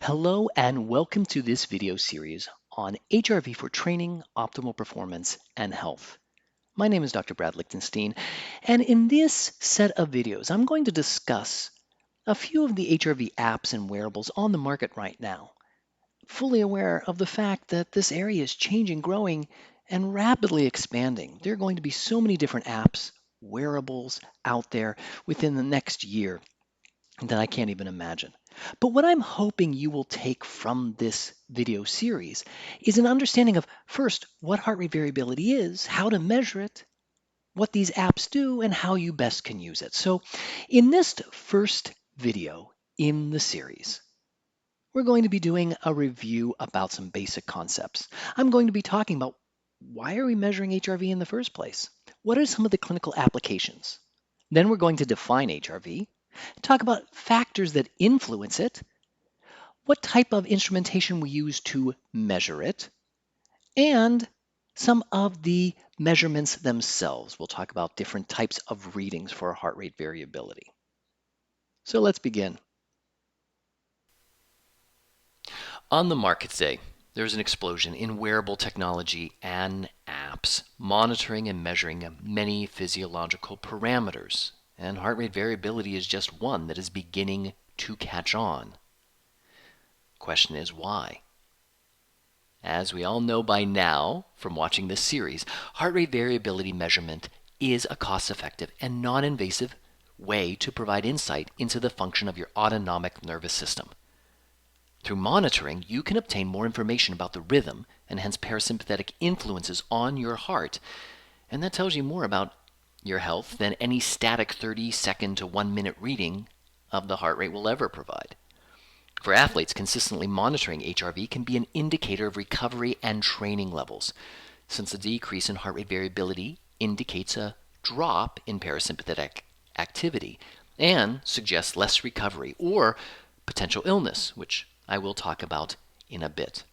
Hello and welcome to this video series on HRV for training, optimal performance, and health. My name is Dr. Brad Lichtenstein, and in this set of videos, I'm going to discuss a few of the HRV apps and wearables on the market right now, fully aware of the fact that this area is changing, growing, and rapidly expanding. There are going to be so many different apps, wearables out there within the next year that I can't even imagine. But what I'm hoping you will take from this video series is an understanding of, first, what heart rate variability is, how to measure it, what these apps do, and how you best can use it. So in this first video in the series, we're going to be doing a review about some basic concepts. I'm going to be talking about why are we measuring HRV in the first place? What are some of the clinical applications? Then we're going to define HRV, talk about factors that influence it, what type of instrumentation we use to measure it, and some of the measurements themselves. We'll talk about different types of readings for heart rate variability. So let's begin. On the market today, there's an explosion in wearable technology and apps monitoring and measuring many physiological parameters, and heart rate variability is just one that is beginning to catch on. Question is why? As we all know by now from watching this series, heart rate variability measurement is a cost-effective and non-invasive way to provide insight into the function of your autonomic nervous system. Through monitoring, you can obtain more information about the rhythm and hence parasympathetic influences on your heart, and that tells you more about your health than any static 30-second to 1-minute reading of the heart rate will ever provide. For athletes, consistently monitoring HRV can be an indicator of recovery and training levels, since a decrease in heart rate variability indicates a drop in parasympathetic activity and suggests less recovery or potential illness, which I will talk about in a bit.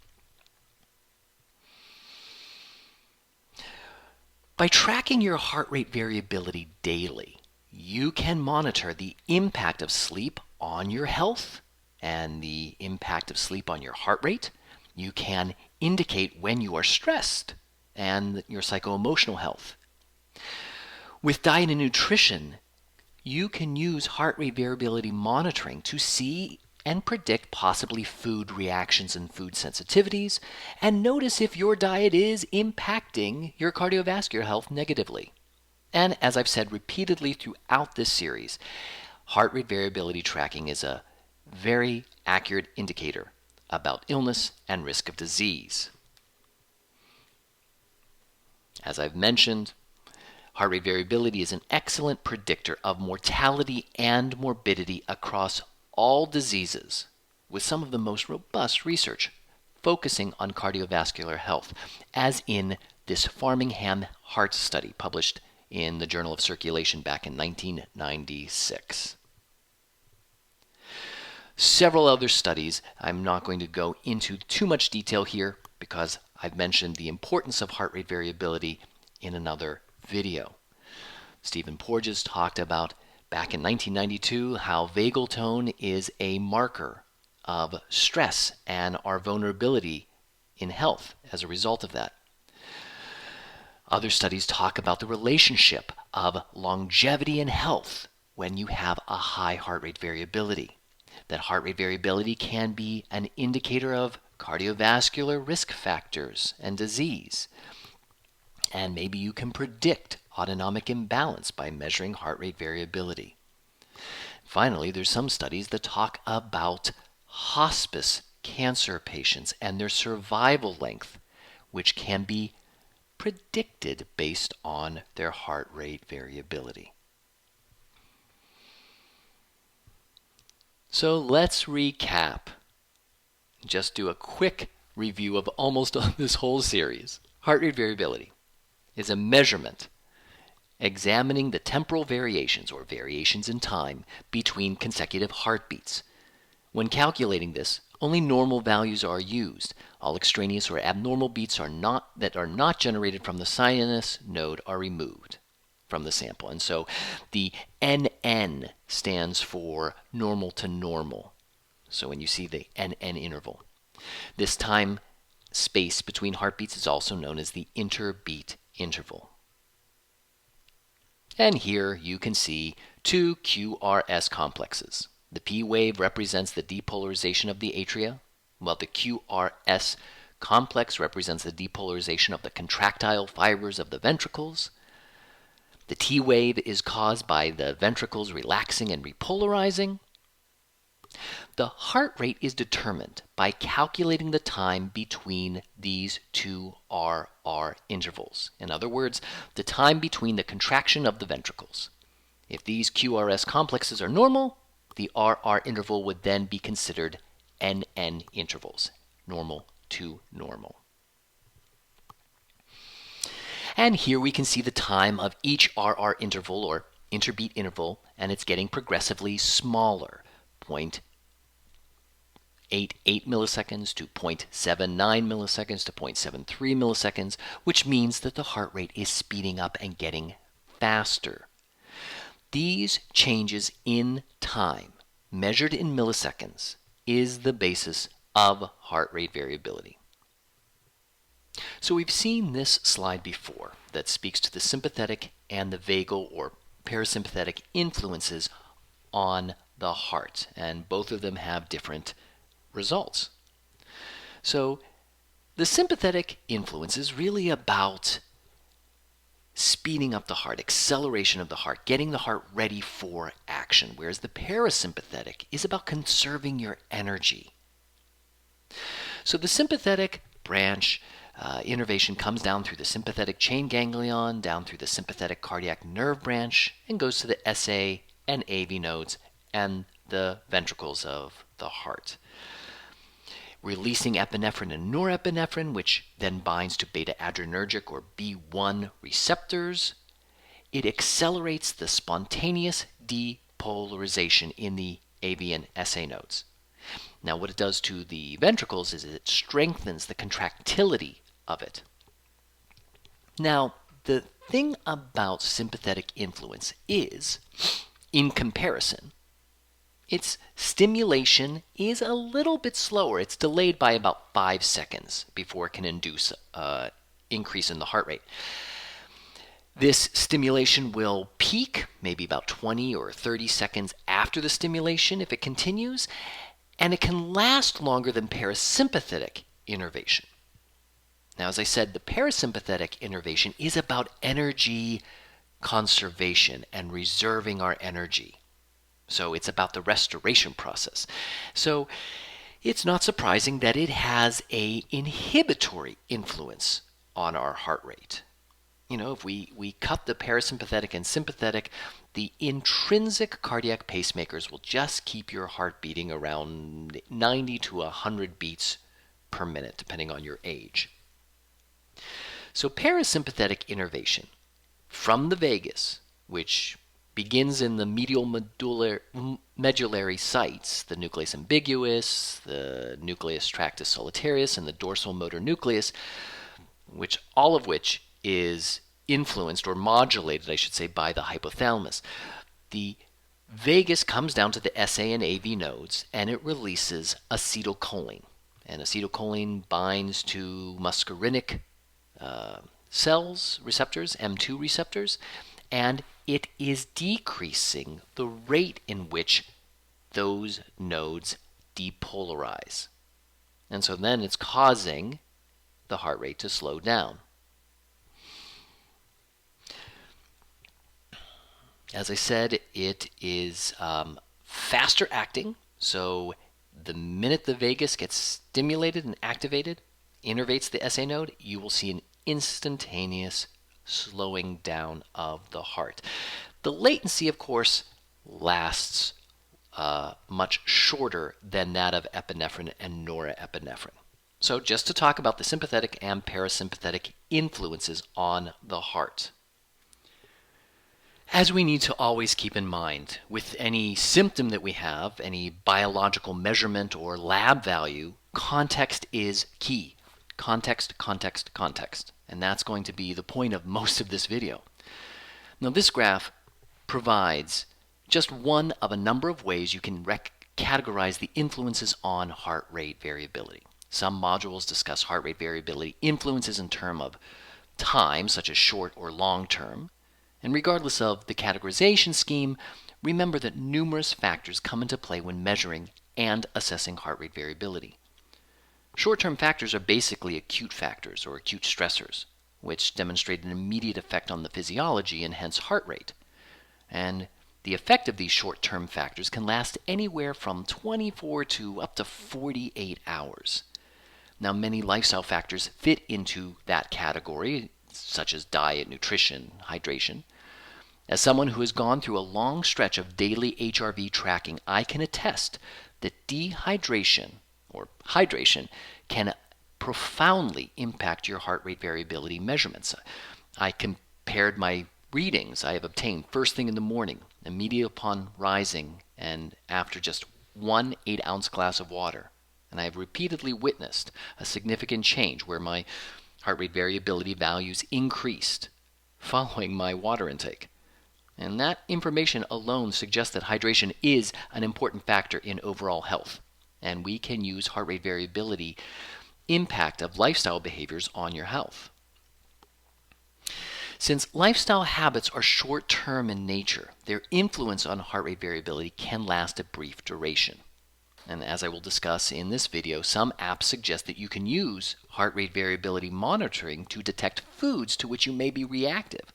By tracking your heart rate variability daily, you can monitor the impact of sleep on your health and the impact of sleep on your heart rate. You can indicate when you are stressed and your psycho-emotional health. With diet and nutrition, you can use heart rate variability monitoring to see and predict possibly food reactions and food sensitivities, and notice if your diet is impacting your cardiovascular health negatively. And as I've said repeatedly throughout this series, heart rate variability tracking is a very accurate indicator about illness and risk of disease. As I've mentioned, heart rate variability is an excellent predictor of mortality and morbidity across all diseases, with some of the most robust research focusing on cardiovascular health, as in this Framingham Heart Study published in the Journal of Circulation back in 1996. Several other studies, I'm not going to go into too much detail here because I've mentioned the importance of heart rate variability in another video. Stephen Porges talked about back in 1992 how vagal tone is a marker of stress and our vulnerability in health as a result of that. Other studies talk about the relationship of longevity and health when you have a high heart rate variability. That heart rate variability can be an indicator of cardiovascular risk factors and disease. And maybe you can predict autonomic imbalance by measuring heart rate variability. Finally, there's some studies that talk about hospice cancer patients and their survival length, which can be predicted based on their heart rate variability. So let's recap. Just do a quick review of almost this whole series. Heart rate variability is a measurement examining the temporal variations or variations in time between consecutive heartbeats. When calculating this, only normal values are used. All extraneous or abnormal beats that are not generated from the sinus node are removed from the sample. And so the NN stands for normal to normal. So when you see the NN interval, this time space between heartbeats is also known as the interbeat interval. And here you can see two QRS complexes. The P wave represents the depolarization of the atria, while the QRS complex represents the depolarization of the contractile fibers of the ventricles. The T wave is caused by the ventricles relaxing and repolarizing. The heart rate is determined by calculating the time between these two RR intervals. In other words, the time between the contraction of the ventricles. If these QRS complexes are normal, the RR interval would then be considered NN intervals, normal to normal. And here we can see the time of each RR interval or interbeat interval, and it's getting progressively smaller. 0.88 milliseconds to 0.79 milliseconds to 0.73 milliseconds, which means that the heart rate is speeding up and getting faster. These changes in time, measured in milliseconds, is the basis of heart rate variability. So we've seen this slide before that speaks to the sympathetic and the vagal or parasympathetic influences on the heart, and both of them have different results. So the sympathetic influence is really about speeding up the heart, acceleration of the heart, getting the heart ready for action, whereas the parasympathetic is about conserving your energy. So the sympathetic branch innervation comes down through the sympathetic chain ganglion, down through the sympathetic cardiac nerve branch, and goes to the SA and AV nodes and the ventricles of the heart, releasing epinephrine and norepinephrine, which then binds to beta-adrenergic or B1 receptors. It accelerates the spontaneous depolarization in the AV and SA nodes. Now, what it does to the ventricles is it strengthens the contractility of it. Now, the thing about sympathetic influence is, in comparison, its stimulation is a little bit slower. It's delayed by about 5 seconds before it can induce an increase in the heart rate. This stimulation will peak maybe about 20 or 30 seconds after the stimulation if it continues, and it can last longer than parasympathetic innervation. Now, as I said, the parasympathetic innervation is about energy conservation and reserving our energy. So it's about the restoration process. So it's not surprising that it has an inhibitory influence on our heart rate. You know, if we cut the parasympathetic and sympathetic, the intrinsic cardiac pacemakers will just keep your heart beating around 90 to 100 beats per minute, depending on your age. So parasympathetic innervation from the vagus, which begins in the medial medullary sites, the nucleus ambiguus, the nucleus tractus solitarius, and the dorsal motor nucleus, all of which is influenced or modulated, I should say, by the hypothalamus. The vagus comes down to the SA and AV nodes, and it releases acetylcholine. And acetylcholine binds to muscarinic cells, receptors, M2 receptors, and it is decreasing the rate in which those nodes depolarize. And so then it's causing the heart rate to slow down. As I said, it is faster acting, so the minute the vagus gets stimulated and activated, innervates the SA node, you will see an instantaneous slowing down of the heart. The latency, of course, lasts much shorter than that of epinephrine and norepinephrine. So just to talk about the sympathetic and parasympathetic influences on the heart. As we need to always keep in mind, with any symptom that we have, any biological measurement or lab value, context is key. Context, context, context. And that's going to be the point of most of this video. Now, this graph provides just one of a number of ways you can categorize the influences on heart rate variability. Some modules discuss heart rate variability influences in terms of time, such as short or long term. And regardless of the categorization scheme, remember that numerous factors come into play when measuring and assessing heart rate variability. Short-term factors are basically acute factors or acute stressors, which demonstrate an immediate effect on the physiology and hence heart rate. And the effect of these short-term factors can last anywhere from 24 to up to 48 hours. Now, many lifestyle factors fit into that category, such as diet, nutrition, hydration. As someone who has gone through a long stretch of daily HRV tracking, I can attest that dehydration or hydration can profoundly impact your heart rate variability measurements. I compared my readings I have obtained first thing in the morning, immediately upon rising, and after just 1 8-ounce glass of water. And I have repeatedly witnessed a significant change where my heart rate variability values increased following my water intake. And that information alone suggests that hydration is an important factor in overall health. And we can use heart rate variability impact of lifestyle behaviors on your health. Since lifestyle habits are short-term in nature, their influence on heart rate variability can last a brief duration. And as I will discuss in this video, some apps suggest that you can use heart rate variability monitoring to detect foods to which you may be reactive.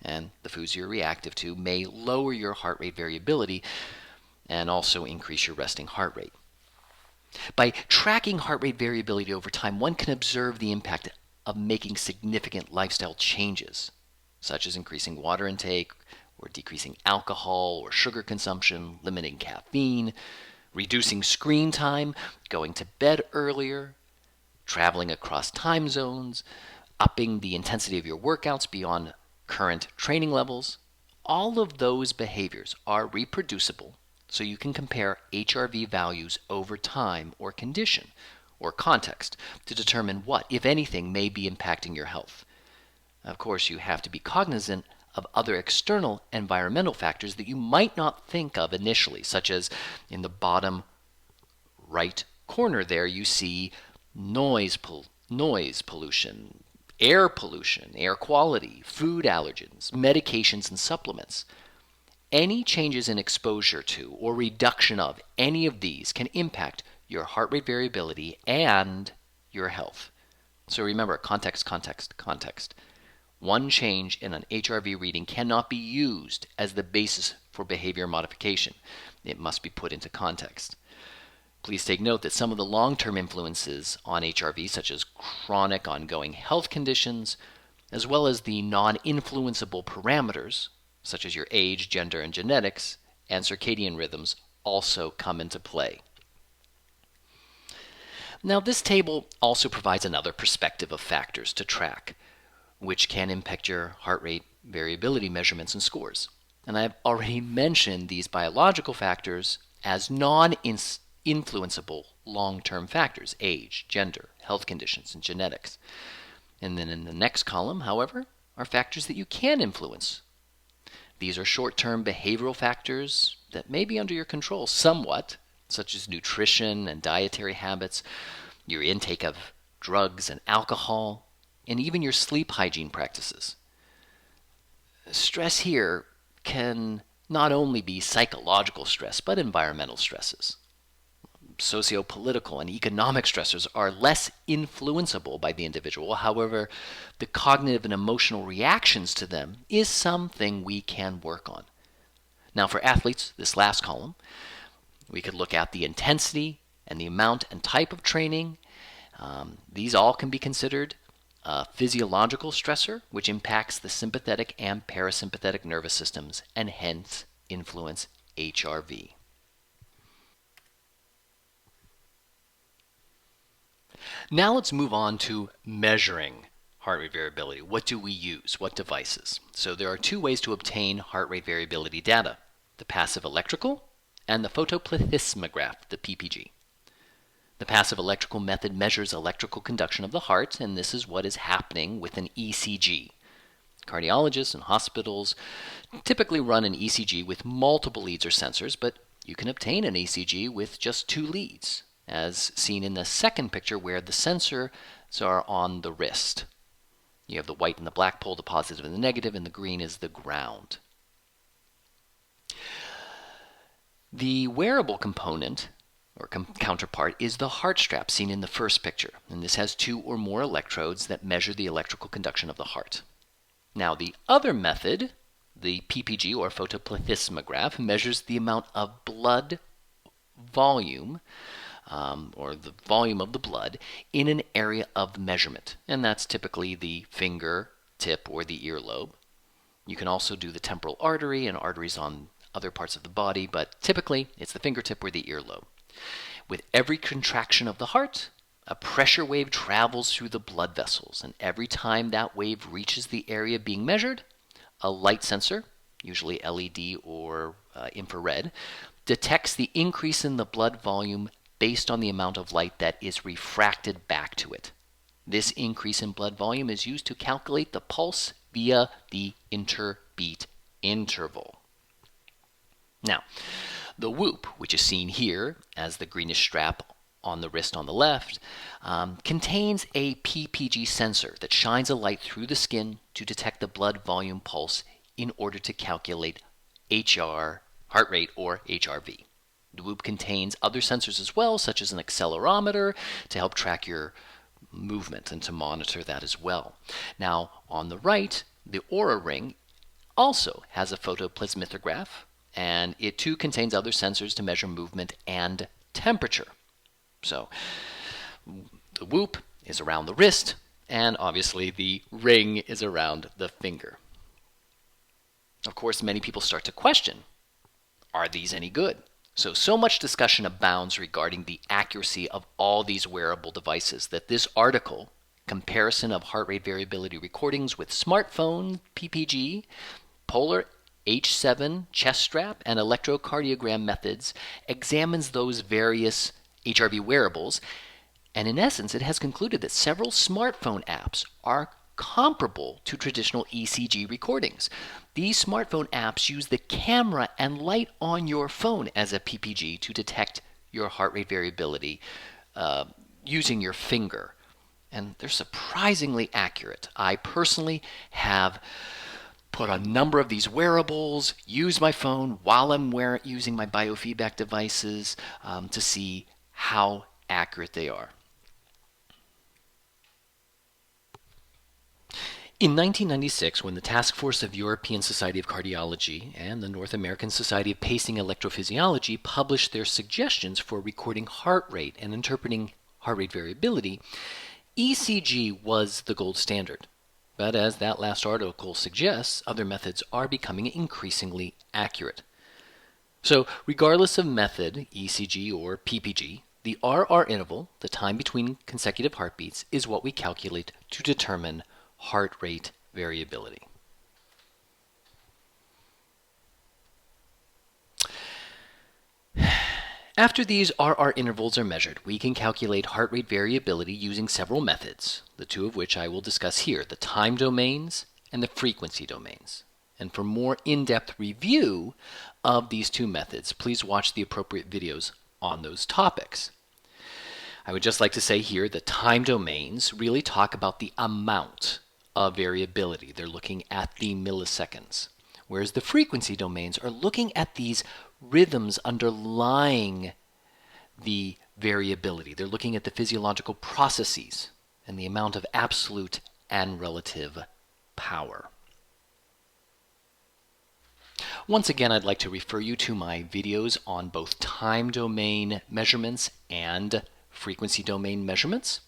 And the foods you're reactive to may lower your heart rate variability and also increase your resting heart rate. By tracking heart rate variability over time, one can observe the impact of making significant lifestyle changes, such as increasing water intake, or decreasing alcohol or sugar consumption, limiting caffeine, reducing screen time, going to bed earlier, traveling across time zones, upping the intensity of your workouts beyond current training levels. All of those behaviors are reproducible, so you can compare HRV values over time or condition or context to determine what, if anything, may be impacting your health. Of course, you have to be cognizant of other external environmental factors that you might not think of initially, such as in the bottom right corner there you see noise pollution, air pollution, air quality, food allergens, medications, and supplements. Any changes in exposure to or reduction of any of these can impact your heart rate variability and your health. So remember, context, context, context. One change in an HRV reading cannot be used as the basis for behavior modification. It must be put into context. Please take note that some of the long-term influences on HRV, such as chronic ongoing health conditions, as well as the non-influenceable parameters, such as your age, gender, and genetics, and circadian rhythms, also come into play. Now, this table also provides another perspective of factors to track, which can impact your heart rate variability measurements and scores. And I've already mentioned these biological factors as non-influenceable long-term factors: age, gender, health conditions, and genetics. And then in the next column, however, are factors that you can influence. These are short-term behavioral factors that may be under your control somewhat, such as nutrition and dietary habits, your intake of drugs and alcohol, and even your sleep hygiene practices. Stress here can not only be psychological stress, but environmental stresses. Socio-political and economic stressors are less influenceable by the individual. However, the cognitive and emotional reactions to them is something we can work on. Now, for athletes, this last column, we could look at the intensity and the amount and type of training. These all can be considered a physiological stressor, which impacts the sympathetic and parasympathetic nervous systems and hence influence HRV. Now let's move on to measuring heart rate variability. What do we use? What devices? So there are two ways to obtain heart rate variability data: the passive electrical and the photoplethysmograph, the PPG. The passive electrical method measures electrical conduction of the heart, and this is what is happening with an ECG. Cardiologists and hospitals typically run an ECG with multiple leads or sensors, but you can obtain an ECG with just 2 leads, as seen in the second picture where the sensors are on the wrist. You have the white and the black pole, the positive and the negative, and the green is the ground. The wearable component, or counterpart, is the heart strap seen in the first picture, and this has 2 or more electrodes that measure the electrical conduction of the heart. Now, the other method, the PPG or photoplethysmograph, measures the amount of blood volume, or the volume of the blood, in an area of measurement, and that's typically the finger tip or the earlobe. You can also do the temporal artery and arteries on other parts of the body, but typically it's the fingertip or the earlobe. With every contraction of the heart, a pressure wave travels through the blood vessels, and every time that wave reaches the area being measured, a light sensor, usually LED or infrared, detects the increase in the blood volume based on the amount of light that is refracted back to it. This increase in blood volume is used to calculate the pulse via the interbeat interval. Now, the whoop, which is seen here as the greenish strap on the wrist on the left, contains a PPG sensor that shines a light through the skin to detect the blood volume pulse in order to calculate heart rate, or HRV. The whoop contains other sensors as well, such as an accelerometer to help track your movement and to monitor that as well. Now, on the right, the Aura ring also has a photoplethysmograph, and it too contains other sensors to measure movement and temperature. So the whoop is around the wrist, and obviously the ring is around the finger. Of course, many people start to question, are these any good? So much discussion abounds regarding the accuracy of all these wearable devices that this article, Comparison of Heart Rate Variability Recordings with Smartphone PPG, Polar H7 chest strap, and electrocardiogram methods, examines those various HRV wearables, and in essence, it has concluded that several smartphone apps are comparable to traditional ECG recordings. These smartphone apps use the camera and light on your phone as a PPG to detect your heart rate variability using your finger. And they're surprisingly accurate. I personally have put a number of these wearables, use my phone while I'm using my biofeedback devices to see how accurate they are. In 1996, when the Task Force of European Society of Cardiology and the North American Society of Pacing Electrophysiology published their suggestions for recording heart rate and interpreting heart rate variability, ECG was the gold standard. But as that last article suggests, other methods are becoming increasingly accurate. So regardless of method, ECG or PPG, the RR interval, the time between consecutive heartbeats, is what we calculate to determine heart rate variability. After these RR intervals are measured, we can calculate heart rate variability using several methods, the 2 of which I will discuss here, the time domains and the frequency domains. And for more in-depth review of these 2 methods, please watch the appropriate videos on those topics. I would just like to say here that time domains really talk about the amount of variability. They're looking at the milliseconds, whereas the frequency domains are looking at these rhythms underlying the variability. They're looking at the physiological processes and the amount of absolute and relative power. Once again, I'd like to refer you to my videos on both time domain measurements and frequency domain measurements.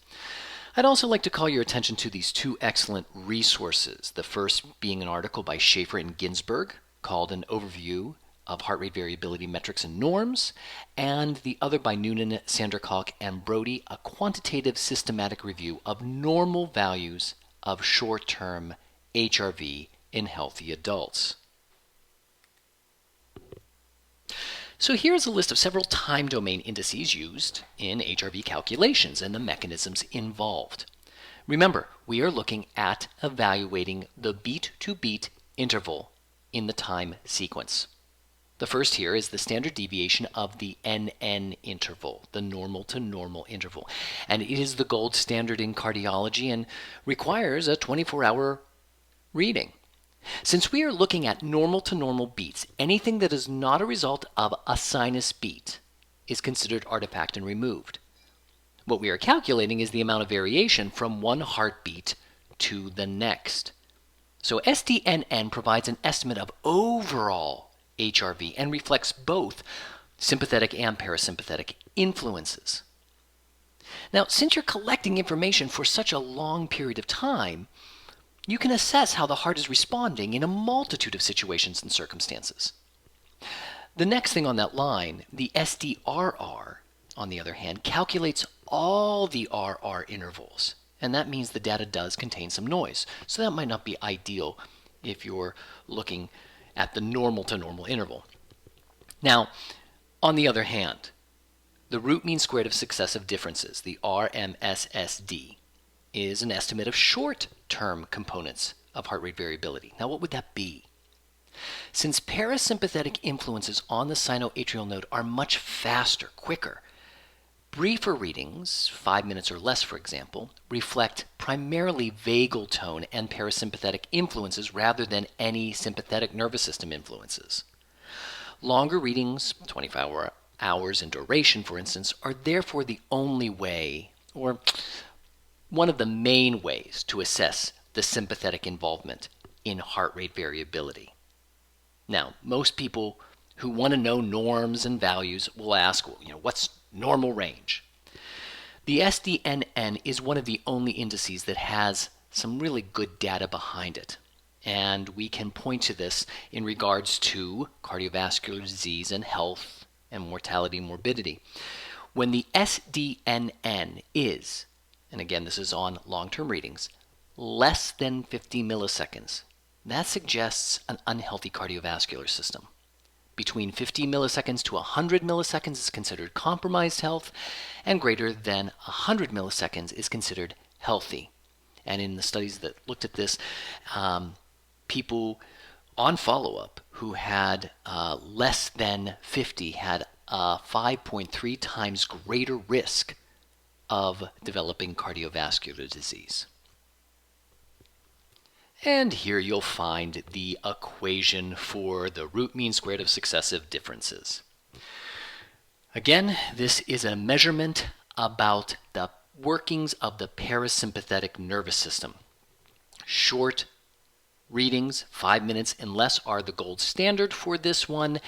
I'd also like to call your attention to these 2 excellent resources, the first being an article by Schaefer and Ginsberg called An Overview of Heart Rate Variability Metrics and Norms, and the other by Noonan, Sandercock, and Brody, a quantitative systematic review of normal values of short-term HRV in healthy adults. So here's a list of several time domain indices used in HRV calculations and the mechanisms involved. Remember, we are looking at evaluating the beat-to-beat interval in the time sequence. The first here is the standard deviation of the NN interval, the normal to normal interval. And it is the gold standard in cardiology and requires a 24-hour reading. Since we are looking at normal to normal beats, anything that is not a result of a sinus beat is considered artifact and removed. What we are calculating is the amount of variation from one heartbeat to the next. So SDNN provides an estimate of overall HRV and reflects both sympathetic and parasympathetic influences. Now, since you're collecting information for such a long period of time, you can assess how the heart is responding in a multitude of situations and circumstances. The next thing on that line, the SDRR, on the other hand, calculates all the RR intervals. And that means the data does contain some noise. So that might not be ideal if you're looking at the normal to normal interval. Now, on the other hand, the root mean squared of successive differences, the RMSSD, is an estimate of short-term components of heart rate variability. Now, what would that be? Since parasympathetic influences on the sinoatrial node are much faster, quicker, briefer readings, 5 minutes or less for example, reflect primarily vagal tone and parasympathetic influences rather than any sympathetic nervous system influences. Longer readings, 24 hours in duration for instance, are therefore the only way, or one of the main ways, to assess the sympathetic involvement in heart rate variability. Now, most people who want to know norms and values will ask, well, what's normal range? The SDNN is one of the only indices that has some really good data behind it. And we can point to this in regards to cardiovascular disease and health and mortality and morbidity. When the SDNN is, and again this is on long-term readings, less than 50 milliseconds, that suggests an unhealthy cardiovascular system. Between 50 milliseconds to 100 milliseconds is considered compromised health, and greater than 100 milliseconds is considered healthy. And in the studies that looked at this, people on follow-up who had less than 50 had a 5.3 times greater risk of developing cardiovascular disease. And here you'll find the equation for the root mean squared of successive differences. Again, this is a measurement about the workings of the parasympathetic nervous system. Short readings, 5 minutes and less, are the gold standard for this one.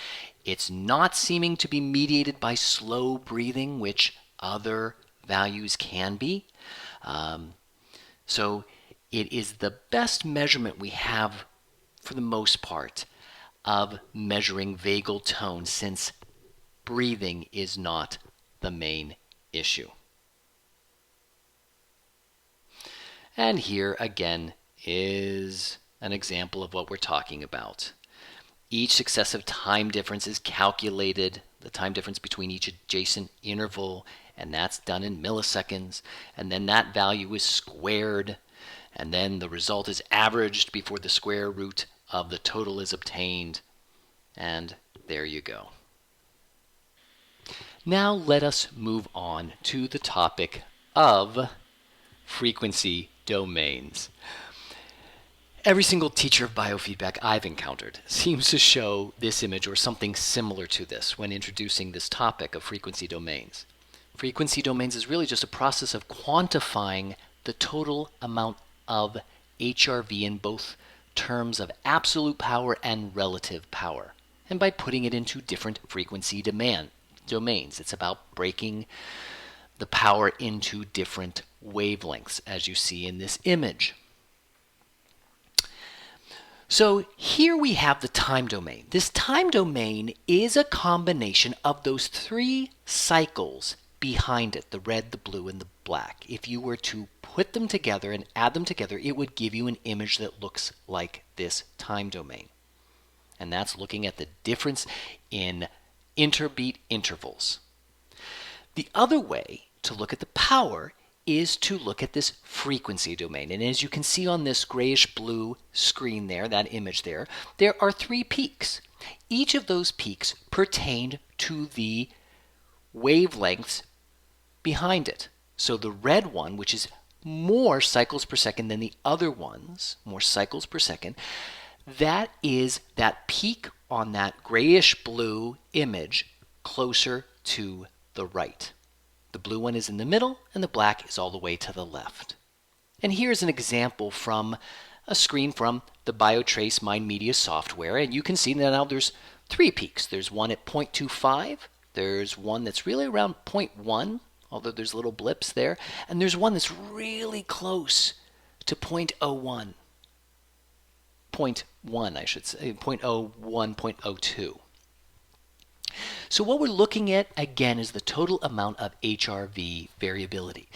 It's not seeming to be mediated by slow breathing, which other values can be. So it is the best measurement we have, for the most part, of measuring vagal tone, since breathing is not the main issue. And here again is an example of what we're talking about. Each successive time difference is calculated, the time difference between each adjacent interval, and that's done in milliseconds, and then that value is squared, and then the result is averaged before the square root of the total is obtained, and there you go. Now let us move on to the topic of frequency domains. Every single teacher of biofeedback I've encountered seems to show this image or something similar to this when introducing this topic of frequency domains. Frequency domains is really just a process of quantifying the total amount of HRV in both terms of absolute power and relative power, and by putting it into different frequency domains. It's about breaking the power into different wavelengths, as you see in this image. So here we have the time domain. This time domain is a combination of those three cycles behind it, the red, the blue, and the black. If you were to put them together and add them together, it would give you an image that looks like this time domain. And that's looking at the difference in interbeat intervals. The other way to look at the power is to look at this frequency domain. And as you can see on this grayish blue screen there, that image there, there are three peaks. Each of those peaks pertained to the wavelengths behind it. So the red one, which is more cycles per second than the other ones, more cycles per second, that is that peak on that grayish blue image closer to the right. The blue one is in the middle, and the black is all the way to the left. And here's an example from a screen from the BioTrace Mind Media software, and you can see that now there's 3 peaks. There's one at 0.25, there's one that's really around 0.1, although there's little blips there, and there's one that's really close to 0.01. 0.1, I should say, 0.01, 0.02. So what we're looking at, again, is the total amount of HRV variability.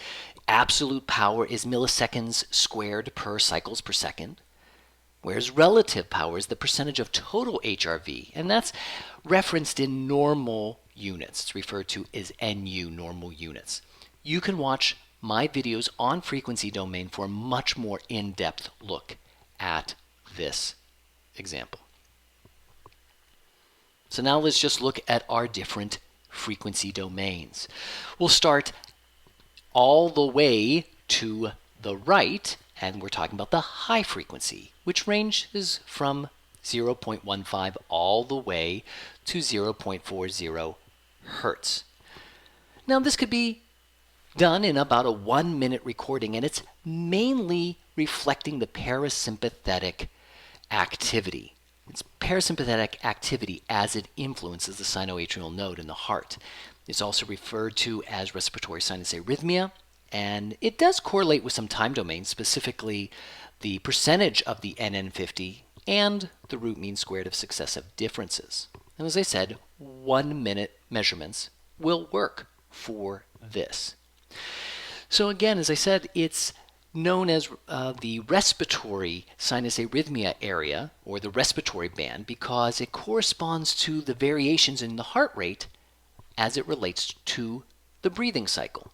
Absolute power is milliseconds squared per cycles per second, whereas relative power is the percentage of total HRV, and that's referenced in normal units. It's referred to as NU, normal units. You can watch my videos on frequency domain for a much more in-depth look at this example. So now let's just look at our different frequency domains. We'll start all the way to the right, and we're talking about the high frequency, which ranges from 0.15 all the way to 0.40 hertz. Now this could be done in about a 1-minute recording, and it's mainly reflecting the parasympathetic activity. It's parasympathetic activity as it influences the sinoatrial node in the heart. It's also referred to as respiratory sinus arrhythmia, and it does correlate with some time domains, specifically the percentage of the NN50 and the root mean squared of successive differences. And as I said, 1-minute measurements will work for this. So again, as I said, it's known as the respiratory sinus arrhythmia area, or the respiratory band, because it corresponds to the variations in the heart rate as it relates to the breathing cycle.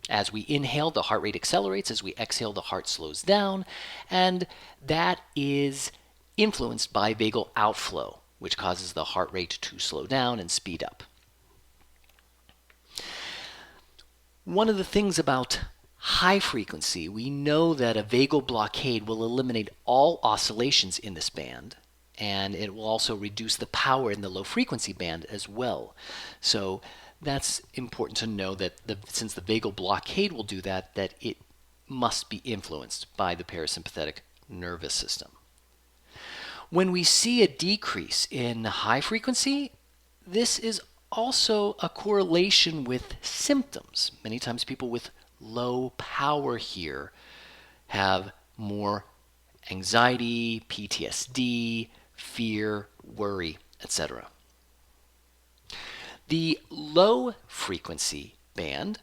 As we inhale, the heart rate accelerates. As we exhale, the heart slows down. And that is influenced by vagal outflow, which causes the heart rate to slow down and speed up. One of the things about high frequency, we know that a vagal blockade will eliminate all oscillations in this band, and it will also reduce the power in the low frequency band as well. So that's important to know that since the vagal blockade will do that, that it must be influenced by the parasympathetic nervous system. When we see a decrease in high frequency, this is also a correlation with symptoms. Many times people with low power here have more anxiety, PTSD, fear, worry, etc. The low frequency band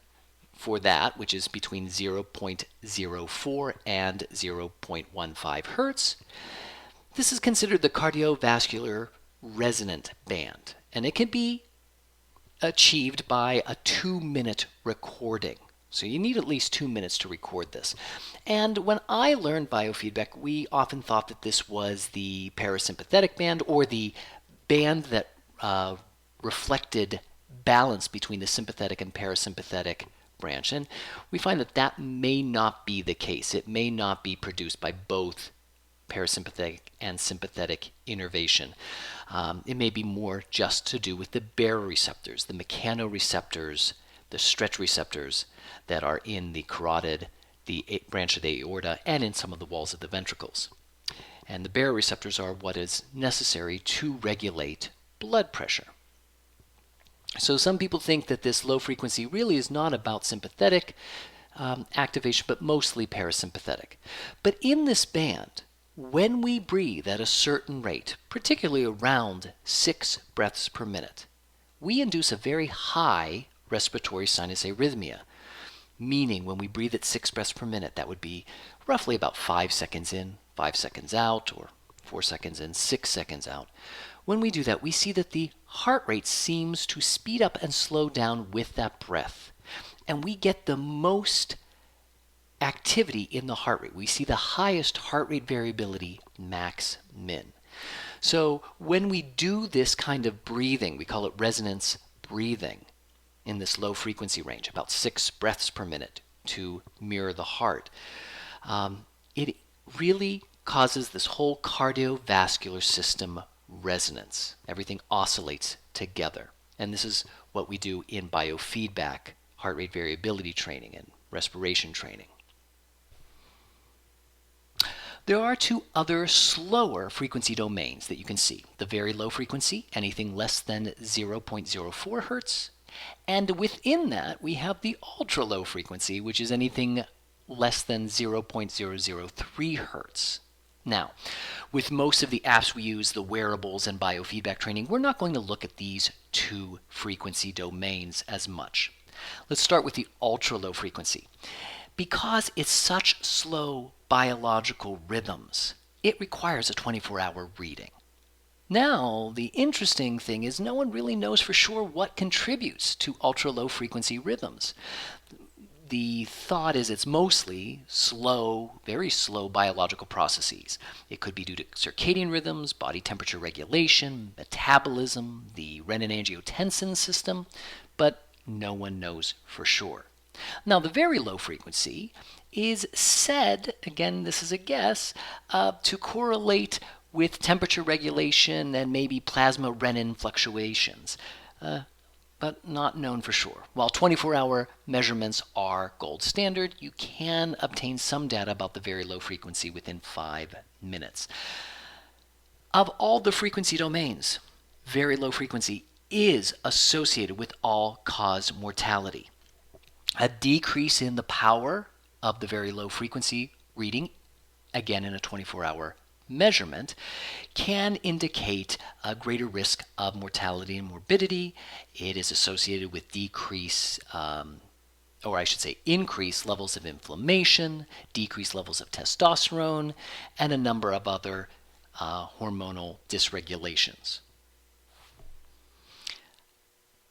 for that, which is between 0.04 and 0.15 hertz, this is considered the cardiovascular resonant band, and it can be achieved by a 2-minute recording. So you need at least 2 minutes to record this. And when I learned biofeedback, we often thought that this was the parasympathetic band, or the band that reflected balance between the sympathetic and parasympathetic branch. And we find that that may not be the case. It may not be produced by both parasympathetic and sympathetic innervation. It may be more just to do with the baroreceptors, the mechanoreceptors, the stretch receptors that are in the carotid, the branch of the aorta, and in some of the walls of the ventricles. And the baroreceptors are what is necessary to regulate blood pressure. So some people think that this low frequency really is not about sympathetic activation, but mostly parasympathetic. But in this band, when we breathe at a certain rate, particularly around 6 breaths per minute, we induce a very high respiratory sinus arrhythmia, meaning when we breathe at 6 breaths per minute, that would be roughly about 5 seconds in, 5 seconds out, or 4 seconds in, 6 seconds out. When we do that, we see that the heart rate seems to speed up and slow down with that breath. And we get the most activity in the heart rate. We see the highest heart rate variability, max min. So when we do this kind of breathing, we call it resonance breathing in this low frequency range, about 6 breaths per minute to mirror the heart. It really causes this whole cardiovascular system resonance. Everything oscillates together. And this is what we do in biofeedback, heart rate variability training, and respiration training. There are two other slower frequency domains that you can see. The very low frequency, anything less than 0.04 hertz. And within that, we have the ultra low frequency, which is anything less than 0.003 hertz. Now, with most of the apps we use, the wearables and biofeedback training, we're not going to look at these two frequency domains as much. Let's start with the ultra low frequency. Because it's such slow biological rhythms, it requires a 24-hour reading. Now, the interesting thing is no one really knows for sure what contributes to ultra-low frequency rhythms. The thought is it's mostly slow, very slow biological processes. It could be due to circadian rhythms, body temperature regulation, metabolism, the renin-angiotensin system, but no one knows for sure. Now, the very low frequency is said, again, this is a guess, to correlate with temperature regulation and maybe plasma renin fluctuations, but not known for sure. While 24-hour measurements are gold standard, you can obtain some data about the very low frequency within 5 minutes. Of all the frequency domains, very low frequency is associated with all-cause mortality. A decrease in the power of the very low frequency reading, again in a 24-hour measurement, can indicate a greater risk of mortality and morbidity. It is associated with increased levels of inflammation, decreased levels of testosterone, and a number of other hormonal dysregulations.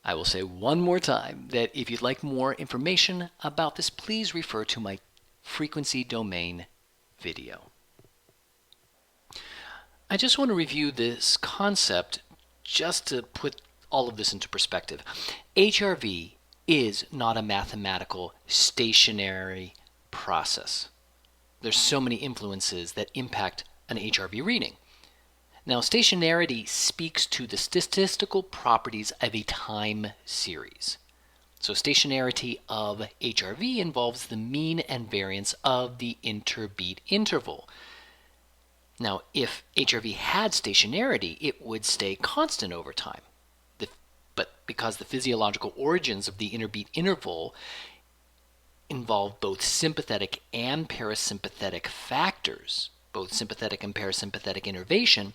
I will say one more time that if you'd like more information about this, please refer to my frequency domain video. I just want to review this concept just to put all of this into perspective. HRV is not a mathematical stationary process. There's so many influences that impact an HRV reading. Now, stationarity speaks to the statistical properties of a time series. So stationarity of HRV involves the mean and variance of the interbeat interval. Now, if HRV had stationarity, it would stay constant over time. But because the physiological origins of the interbeat interval involve both sympathetic and parasympathetic factors, both sympathetic and parasympathetic innervation,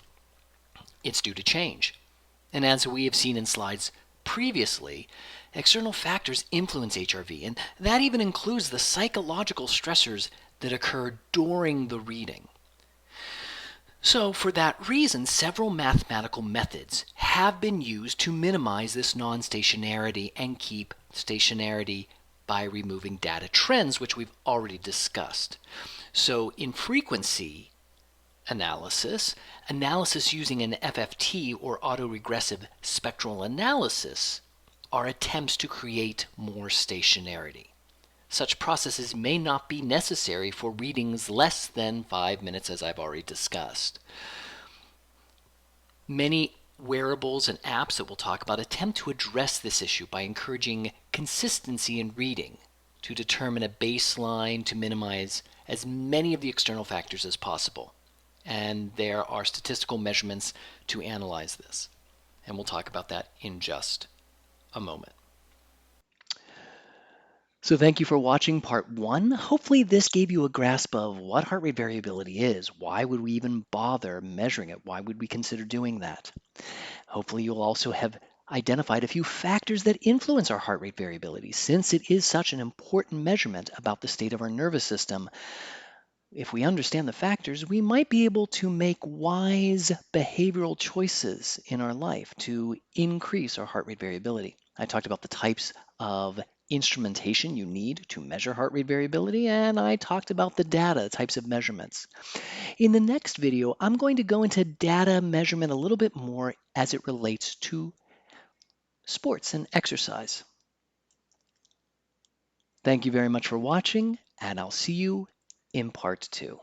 it's due to change. And as we have seen in slides previously, external factors influence HRV, and that even includes the psychological stressors that occur during the reading. So for that reason, several mathematical methods have been used to minimize this non-stationarity and keep stationarity by removing data trends, which we've already discussed. So in frequency analysis using an FFT or autoregressive spectral analysis are attempts to create more stationarity. Such processes may not be necessary for readings less than 5 minutes, as I've already discussed. Many wearables and apps that we'll talk about attempt to address this issue by encouraging consistency in reading to determine a baseline to minimize as many of the external factors as possible. And there are statistical measurements to analyze this. And we'll talk about that in just a moment. So thank you for watching part 1. Hopefully this gave you a grasp of what heart rate variability is. Why would we even bother measuring it? Why would we consider doing that? Hopefully you'll also have identified a few factors that influence our heart rate variability. Since it is such an important measurement about the state of our nervous system, if we understand the factors, we might be able to make wise behavioral choices in our life to increase our heart rate variability. I talked about the types of instrumentation you need to measure heart rate variability, and I talked about the data types of measurements. In the next video, I'm going to go into data measurement a little bit more as it relates to sports and exercise. Thank you very much for watching, and I'll see you in part 2.